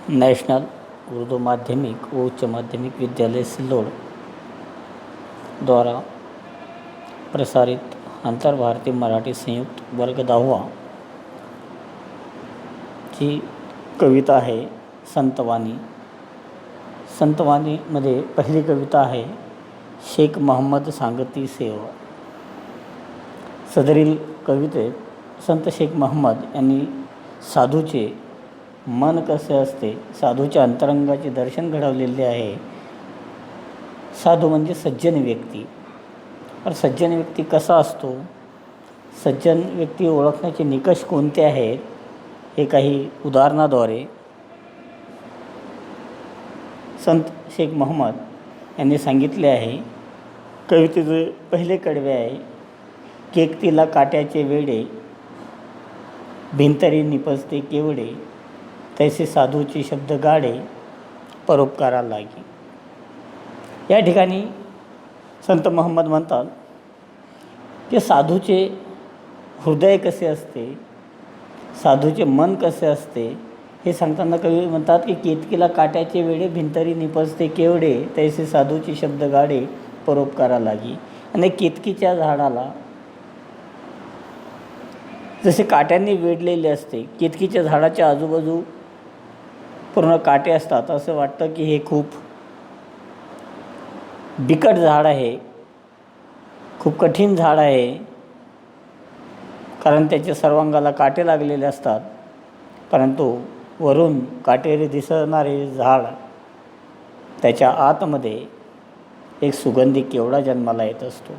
National Urdu माध्यमिक व उच्च माध्यमिक विद्यालय सिल्लोड द्वारा प्रसारित आंतर भारतीय मराठी संयुक्त वर्ग 10वा ची कविता आहे संतवाणी. संतवाणीमध्ये पहिली कविता आहे शेख महम्मद सांगती सेवा. सदरील कवितेत संत शेख महम्मद यांनी साधूचे मन कसे असते, साधूच्या अंतरंगाचे दर्शन घडवलेले आहे. साधू म्हणजे सज्जन व्यक्ती. तर सज्जन व्यक्ती कसा असतो, सज्जन व्यक्ती ओळखण्याचे निकष कोणते आहेत, हे काही उदाहरणाद्वारे संत शेख महम्मद यांनी सांगितले आहे. कवितेचे पहिले कडवे आहे, केकतीला काट्याचे वेडे, भिंतरी निपजते केवडे, तैसे साधूचे शब्द गाडे, परोपकारा लागी. या ठिकाणी संत महम्मद म्हणतात की साधूचे हृदय कसे असते, साधूचे मन कसे असते हे सांगताना कवी म्हणतात की केतकीला काट्याचे वेडे, भिंतरी निपजते केवडे, तैसे साधूचे शब्द गाडे, परोपकारा लागी. आणि केतकीच्या झाडाला जसे काट्यांनी वेढलेले असते, केतकीच्या झाडाच्या आजूबाजू पूर्ण काटे असतात, असं वाटतं की हे खूप बिकट झाड आहे, खूप कठीण झाड आहे, कारण त्याच्या सर्वांगाला काटे लागलेले असतात. परंतु वरून काटेरी दिसणारे झाड, त्याच्या आतमध्ये एक सुगंधी केवडा जन्माला येत असतो.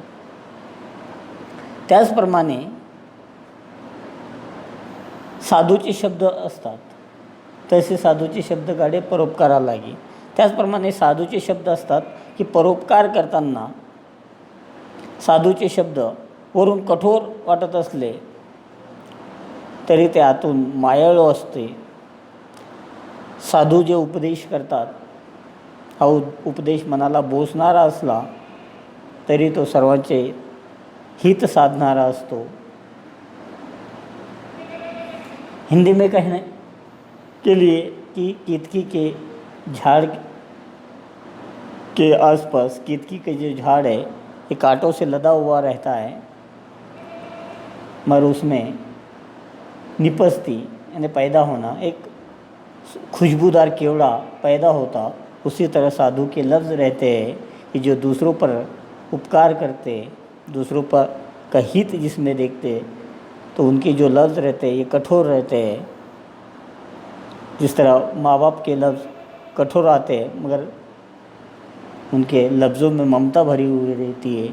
त्याचप्रमाणे साधूचे शब्द असतात, तसे साधूचे शब्द गाडे, परोपकारा लागी. त्याचप्रमाणे साधूचे शब्द असतात की परोपकार करताना साधूचे शब्द वरून कठोर वाटत असले तरी ते आतून मायाळू असते. साधू जे उपदेश करतात, हा उपदेश मनाला बोचणारा असला तरी तो सर्वांचे हित साधणारा असतो. हिंदी में कहने के लिए कि केतकी के झाड़ के आसपास, केतकी के जो झाड़ है ये कांटों से लदा हुआ रहता है, मगर उसमें निपजती यानी पैदा होना, एक खुशबूदार केवड़ा पैदा होता. उसी तरह साधु के लफ्ज़ रहते हैं कि जो दूसरों पर उपकार करते, दूसरों पर का हित जिसमें देखते, तो उनके जो लफ्ज़ रहते हैं ये कठोर रहते हैं. जिस तरह माँ बाप के लफ्ज़ कठोर आते हैं मगर उनके लफ्ज़ों में ममता भरी हुई रहती है,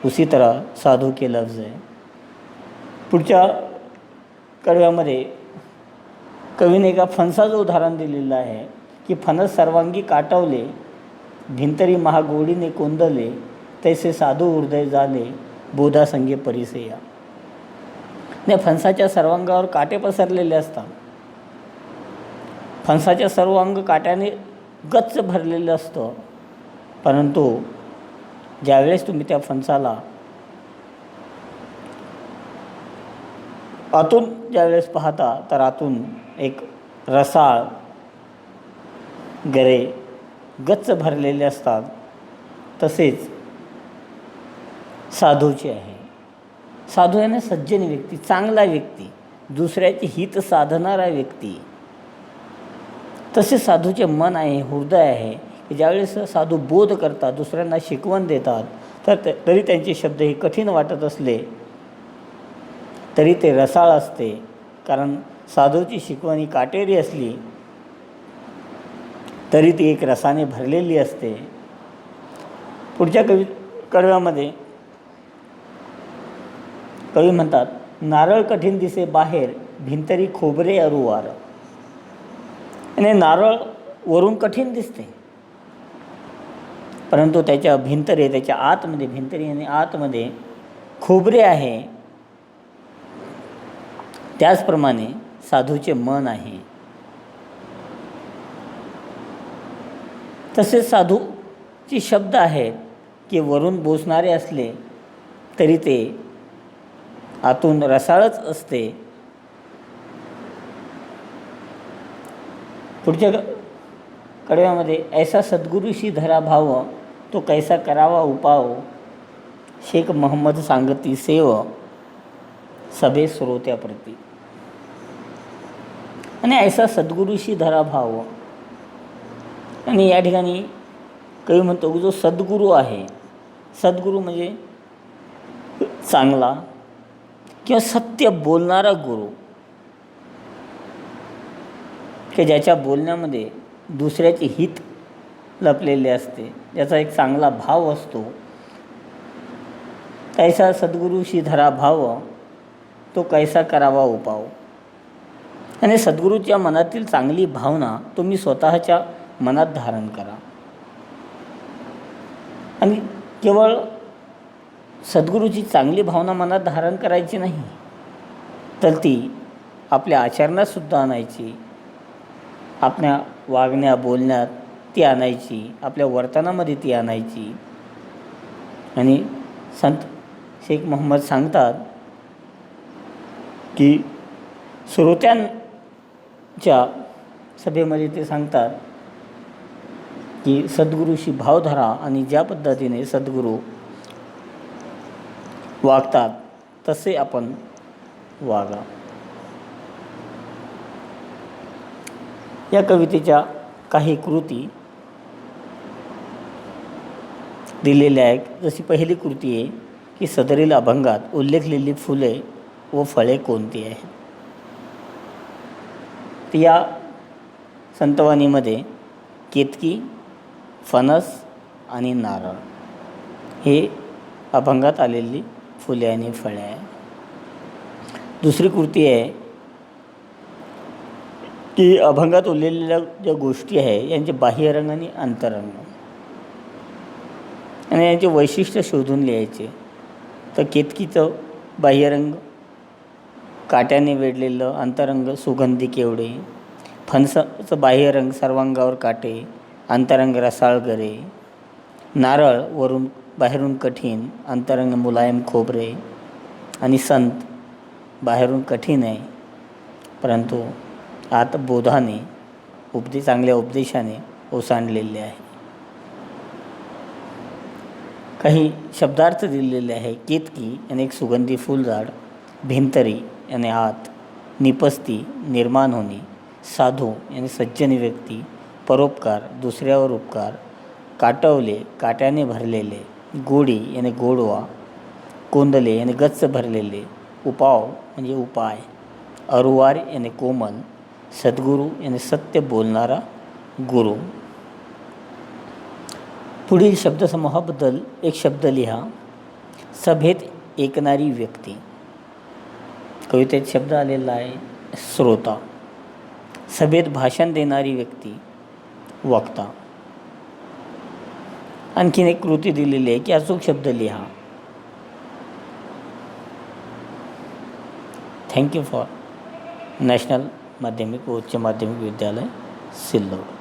उसी तरह साधू के लफ्ज़ हैं. पुढच्या कडव्यामध्ये कवीने एका फणसाचं उदाहरण दिलेलं आहे की फणस सर्वांगी काटवले, भिंतरी महागोडीने कोंदले, तैसे साधू हृदय झाले, बोधासंगे परिसेया. ने फणसाच्या सर्वांगावर काटे पसरलेले असतात. फणसाच्या सर्व अंग काट्याने गच्च भरलेलं असतं. परंतु ज्यावेळेस तुम्ही त्या फणसाला आतून ज्यावेळेस पाहता, तर आतून एक रसाळ गरे गच्च भरलेले असतात. तसेच साधूचे आहे. साधू याने सज्जन व्यक्ती, चांगला व्यक्ती, दुसऱ्याचे हित साधणारा व्यक्ती. तसे साधूचे मन आहे, हृदय आहे की ज्यावेळेस साधू बोध करतात, दुसऱ्यांना शिकवण देतात, तर तरी त्यांचे शब्द हे कठीण वाटत असले तरी ते रसाळ असते. कारण साधूची शिकवण ही काटेरी असली तरी ती एक रसाने भरलेली असते. पुढच्या कडव्यामध्ये कवी म्हणतात, नारळ कठीण दिसे बाहेर, भिंतरी खोबरे अरुवार. आणि नारळ वरून कठीण दिसते, परंतु त्याच्या भिंतरी, त्याच्या आतमध्ये, भिंतरी आणि आतमध्ये खोबरे आहे. त्याचप्रमाणे साधूचे मन आहे. तसेच साधूचे शब्द आहेत की वरून बोचणारे असले तरी ते आतून रसाळच असते. पुढच्या कडव्यामध्ये ऐसा सद्गुरूशी धरा भाव, तो कैसा करावा उपाव, शेख मोहम्मद सांगती सेव, सभे श्रोत्याप्रती. आणि ऐसा सद्गुरूशी धरा भाव, आणि या ठिकाणी कवी म्हणतो की जो सद्गुरू आहे, सद्गुरू म्हणजे चांगला किंवा सत्य बोलणारा गुरु, की ज्याच्या बोलण्यामध्ये दुसऱ्याचे हित लपलेले असते, ज्याचा एक चांगला भाव असतो. कैसा सद्गुरूशी धरा भाव, तो कैसा करावा उपाव. आणि सद्गुरूच्या मनातील चांगली भावना तुम्ही स्वतःच्या मनात धारण करा. आणि केवळ सद्गुरूची चांगली भावना मनात धारण करायची नाही, तर ती आपल्या आचरणातसुद्धा आणायची, आपल्या वागण्या बोलण्यात ती आणायची, आपल्या वर्तनामध्ये ती आणायची. आणि संत शेख मोहम्मद सांगतात की श्रोत्यांच्या सभेमध्ये ते सांगतात की सद्गुरूशी भाव धरा आणि ज्या पद्धतीने सद्गुरू वागतात तसे आपण वागा. या कवितेच्या काही कृती दिलेल्या आहेत. जशी पहिली कृती आहे की सदरील अभंगात उल्लेखलेली फुले व फळे कोणती आहेत. या संतवाणीमध्ये केतकी, फणस आणि नारळ हे अभंगात आलेली फुले आणि फळे आहे. दुसरी कृती आहे की अभंगात उरलेल्या ज्या गोष्टी आहे यांचे बाह्यरंग आणि अंतरंग आणि यांचे वैशिष्ट्य शोधून लिहायचे. तर केतकीचं बाह्यरंग काट्याने वेढलेलं, अंतरंग सुगंधी केवडे. फणसाचं बाह्यरंग सर्वांगावर काटे, अंतरंग रसाळ गरे. नारळ वरून बाहेरून कठीण, अंतरंग मुलायम खोबरे. आणि संत बाहेरून कठीण आहे परंतु आत बोधाने चांगल्या उपदेशाने ओसांडलेले आहे. काही शब्दार्थ दिलेले आहे. केतकी याने एक सुगंधी फुलझाड, भिंतरी याने आत, निपस्ती निर्माण होणे, साधू याने सज्जन व्यक्ती, परोपकार दुसऱ्यावर उपकार, काटवले काट्याने भरलेले, गोडी याने गोडवा, कोंदले याने गच्च भरलेले, उपाव म्हणजे उपाय, अरुवार याने कोमल, सद्गुरू याने सत्य बोलणारा गुरु. पुढील शब्दसमूहाबद्दल एक शब्द लिहा. सभेत ऐकणारी व्यक्ती. कवितेत शब्द आलेला आहे श्रोता. सभेत भाषण देणारी व्यक्ती वक्ता. आणखीन एक कृती दिलेली आहे की अचूक शब्द लिहा. थँक्यू फॉर नॅशनल माध्यमिक व उच्च माध्यमिक विद्यालय सिल्लोड.